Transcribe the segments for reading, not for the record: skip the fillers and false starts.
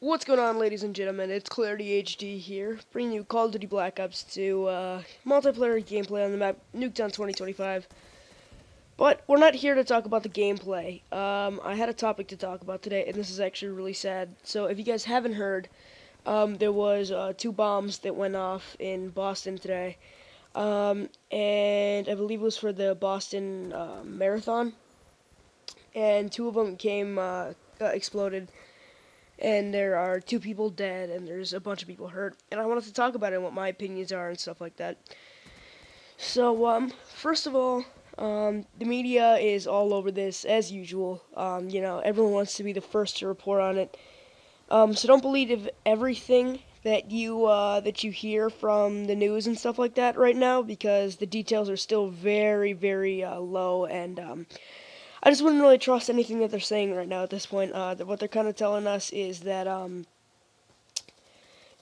What's going on, ladies and gentlemen? It's Clarity HD here, bringing you Call of Duty Black Ops 2 multiplayer gameplay on the map Nuketown 2025. But we're not here to talk about the gameplay. I had a topic to talk about today, and this is actually really sad. So if you guys haven't heard, there was two bombs that went off in Boston today, and I believe it was for the Boston Marathon, and two of them exploded. And there are two people dead, and there's a bunch of people hurt. And I wanted to talk about it and what my opinions are and stuff like that. So, first of all, the media is all over this as usual. Everyone wants to be the first to report on it. So don't believe everything that you hear from the news and stuff like that right now, because the details are still very, very low, and I just wouldn't really trust anything that they're saying right now at this point. What they're kind of telling us is that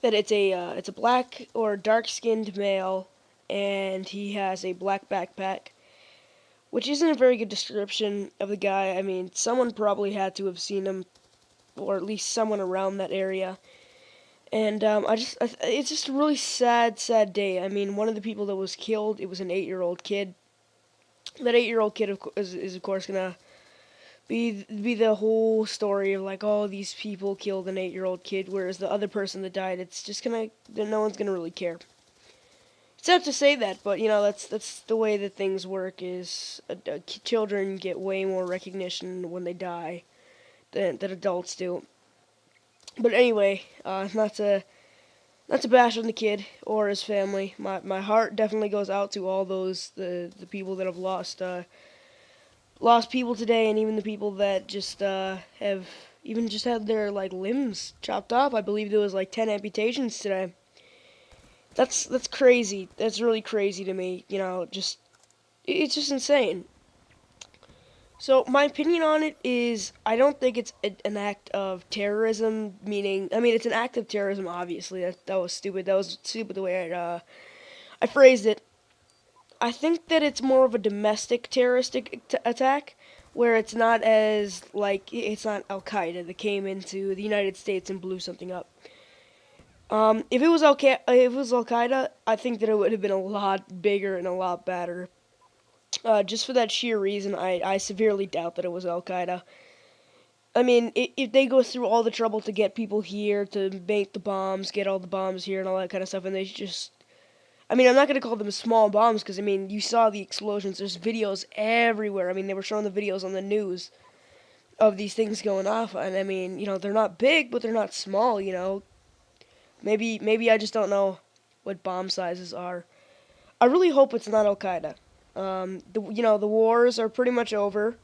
it's a black or dark-skinned male, and he has a black backpack, which isn't a very good description of the guy. I mean, someone probably had to have seen him, or at least someone around that area. And it's just a really sad, sad day. I mean, one of the people that was killed, it was an 8-year-old kid. That 8-year-old kid is of course gonna be the whole story of like, oh, these people killed an 8-year-old kid, whereas the other person that died, it's just gonna no one's gonna really care. It's sad to say that, but that's the way that things work. Is children get way more recognition when they die than adults do. But anyway, not to bash on the kid or his family. My heart definitely goes out to all the people that have lost people today, and even the people that just have even just had their like limbs chopped off. I believe there was like 10 amputations today. That's crazy. That's really crazy to me. It's just insane. So my opinion on it is, I don't think it's an act of terrorism. Meaning, I mean, it's an act of terrorism. Obviously, that was stupid. That was stupid the way I phrased it. I think that it's more of a domestic terroristic attack, where it's not as like it's not Al Qaeda that came into the United States and blew something up. If it was Al Qaeda, I think that it would have been a lot bigger and a lot badder. Just for that sheer reason, I severely doubt that it was Al Qaeda. I mean, if they go through all the trouble to get people here to make the bombs, get all the bombs here and all that kind of stuff, and they just, I mean, I'm not going to call them small bombs, because, I mean, you saw the explosions. There's videos everywhere. I mean, they were showing the videos on the news of these things going off. And, I mean, they're not big, but they're not small. Maybe I just don't know what bomb sizes are. I really hope it's not Al-Qaeda. The wars are pretty much over.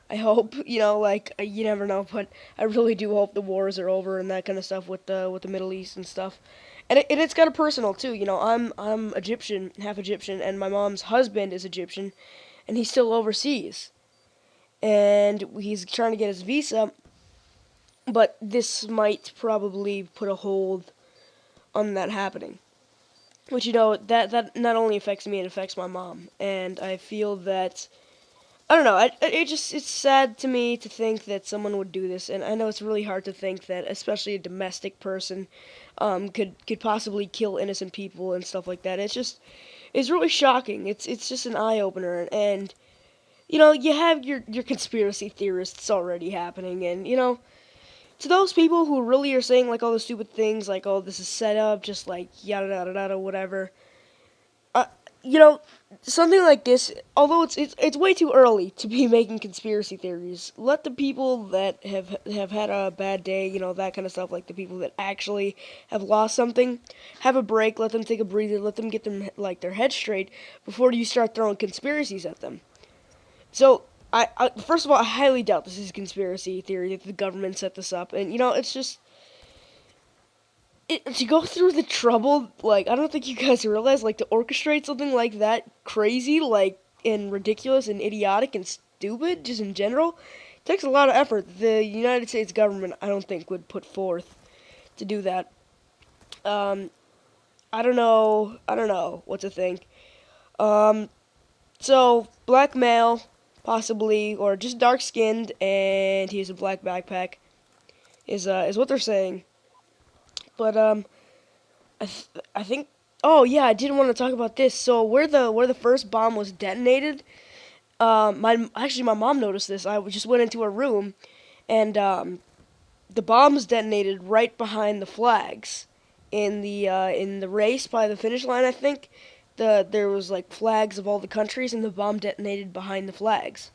I hope, you never know, but I really do hope the wars are over and that kind of stuff with the Middle East and stuff. And it's kind of personal too. I'm Egyptian, half Egyptian, and my mom's husband is Egyptian, and he's still overseas, and he's trying to get his visa. But this might probably put a hold on that happening. Which that not only affects me, it affects my mom, and I feel that I don't know. It's sad to me to think that someone would do this, and I know it's really hard to think that, especially a domestic person, could possibly kill innocent people and stuff like that. It's really shocking. It's just an eye opener, and you have your conspiracy theorists already happening, and to those people who really are saying like all the stupid things, like, oh, this is set up, just like yada yada yada whatever. Uh, you know, Something like this, although it's way too early to be making conspiracy theories. Let the people that have had a bad day, that kind of stuff, like the people that actually have lost something, have a break. Let them take a breather. Let them get their head straight before you start throwing conspiracies at them. So, first of all, I highly doubt this is a conspiracy theory that the government set this up, and it's just to go through the trouble, like, I don't think you guys realize, like, to orchestrate something like that crazy, like, and ridiculous and idiotic and stupid, just in general, takes a lot of effort. The United States government, I don't think, would put forth to do that. Um, I don't know what to think. Um, so, black male, possibly, or just dark skinned, and he has a black backpack, is what they're saying. But I think. Oh yeah, I didn't want to talk about this. So where the first bomb was detonated, my mom noticed this. I just went into her room, and the bombs detonated right behind the flags in the race by the finish line. I think there was like flags of all the countries, and the bomb detonated behind the flags.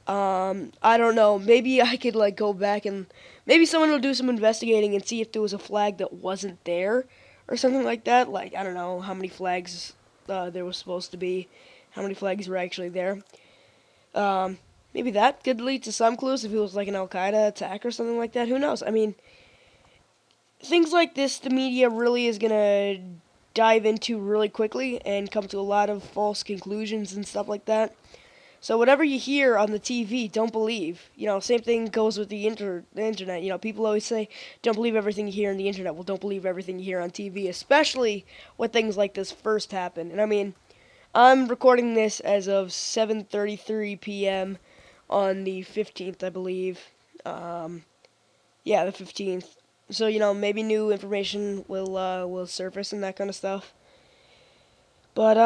I don't know. Maybe I could like go back and maybe someone will do some investigating and see if there was a flag that wasn't there or something like that. Like I don't know how many flags there was supposed to be, how many flags were actually there. Um, Maybe that could lead to some clues if it was like an Al Qaeda attack or something like that. Who knows? I mean, things like this, the media really is gonna dive into really quickly and come to a lot of false conclusions and stuff like that. So whatever you hear on the TV, don't believe. Same thing goes with the internet. People always say, don't believe everything you hear on the internet. Well, don't believe everything you hear on TV, especially when things like this first happen. And I mean, I'm recording this as of 7:33 p.m. on the 15th, I believe. Um, yeah, the 15th. So maybe new information will surface and that kind of stuff. But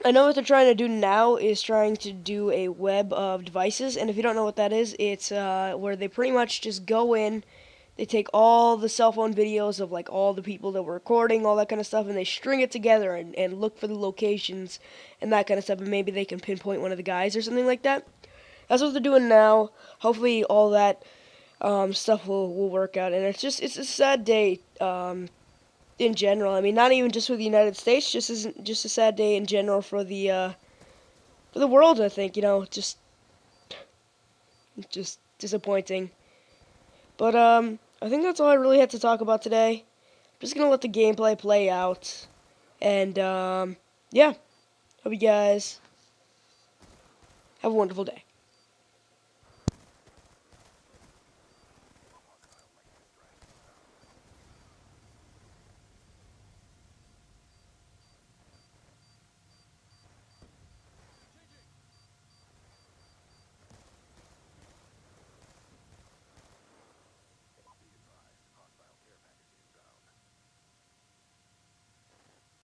I know what they're trying to do now is trying to do a web of devices, and if you don't know what that is, it's where they pretty much just go in, they take all the cell phone videos of like all the people that were recording, all that kind of stuff, and they string it together and look for the locations and that kind of stuff, and maybe they can pinpoint one of the guys or something like that. That's what they're doing now. Hopefully, all that stuff will work out, and it's a sad day. In general. I mean, not even just for the United States, just a sad day in general for the world. I think just disappointing. But I think that's all I really had to talk about today. I'm just gonna let the gameplay play out, and yeah, hope you guys have a wonderful day.